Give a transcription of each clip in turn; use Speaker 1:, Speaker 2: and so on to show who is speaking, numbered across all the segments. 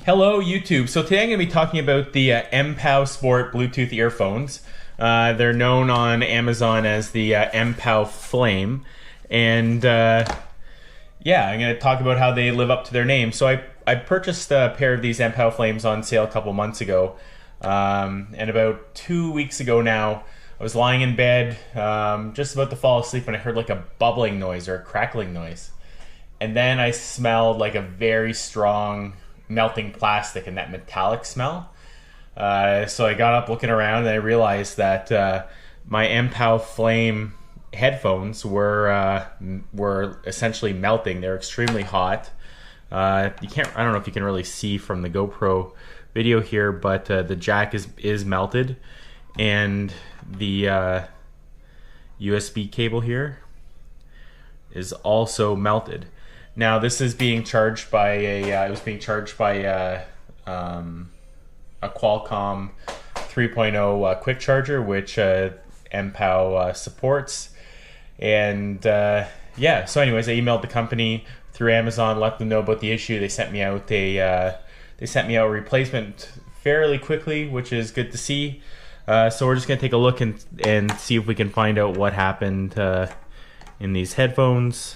Speaker 1: Hello YouTube. So today I'm going to be talking about the MPOW Sport Bluetooth earphones. They're known on Amazon as the MPOW Flame, and yeah, I'm going to talk about how they live up to their name. So I purchased a pair of these MPOW Flames on sale a couple months ago, and about 2 weeks ago now, I was lying in bed, just about to fall asleep, and I heard like a bubbling noise or a crackling noise, and then I smelled like a very strong melting plastic and that metallic smell. So I got up looking around and I realized that my MPOW Flame headphones were essentially melting. They're extremely hot. I don't know if you can really see from the GoPro video here, but the jack is melted, and the USB cable here is also melted. Now this is being charged by a Qualcomm 3.0 quick charger, which MPOW supports. And yeah, so anyways, I emailed the company through Amazon, let them know about the issue. They sent me out a replacement fairly quickly, which is good to see. So we're just gonna take a look and see if we can find out what happened in these headphones.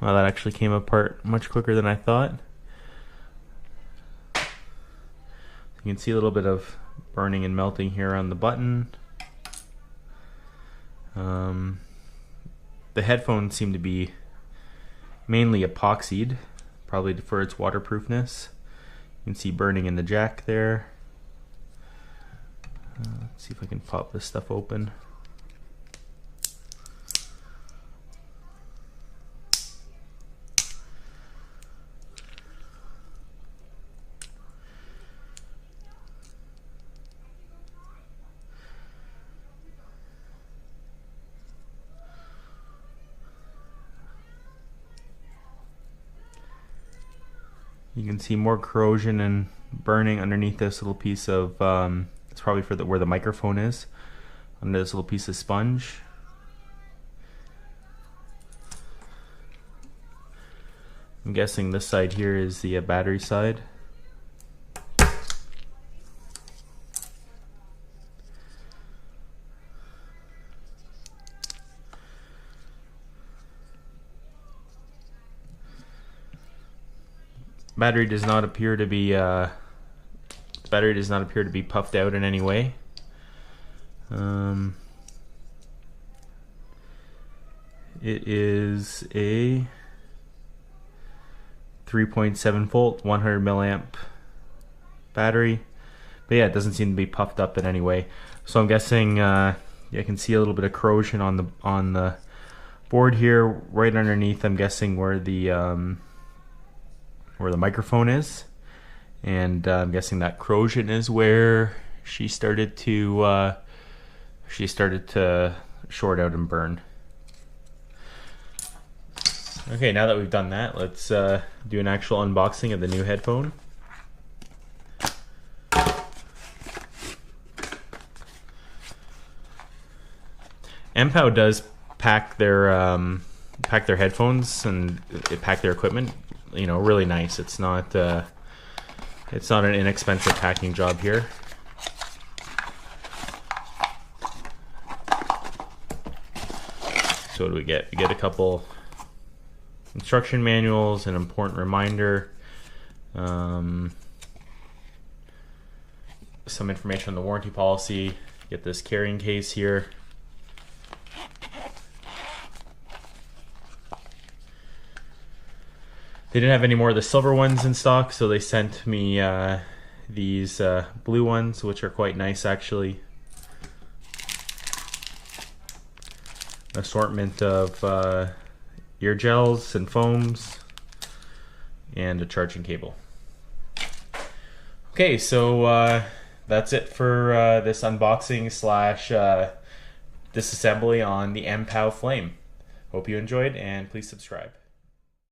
Speaker 1: Well, that actually came apart much quicker than I thought. You can see a little bit of burning and melting here on the button. The headphones seem to be mainly epoxied, probably for its waterproofness. You can see burning in the jack there. Let's see if I can pop this stuff open. You can see more corrosion and burning underneath this little piece of, it's probably for where the microphone is, under this little piece of sponge. I'm guessing this side here is the battery side. Battery does not appear to be puffed out in any way. It is a 3.7 volt 100 milliamp battery, but yeah, it doesn't seem to be puffed up in any way. So I'm guessing yeah, I can see a little bit of corrosion on the board here, right underneath. I'm guessing where the microphone is, and I'm guessing that corrosion is where she started to short out and burn. Okay, now that we've done that, let's do an actual unboxing of the new headphone. MPOW does pack their headphones and pack their equipment, you know, really nice. It's not an inexpensive packing job here. So what do we get? We get a couple instruction manuals, an important reminder, some information on the warranty policy. Get this carrying case here. They didn't have any more of the silver ones in stock, so they sent me these blue ones, which are quite nice actually. An assortment of ear gels and foams, and a charging cable. Okay, so that's it for this unboxing slash disassembly on the MPOW Flame. Hope you enjoyed, and please subscribe.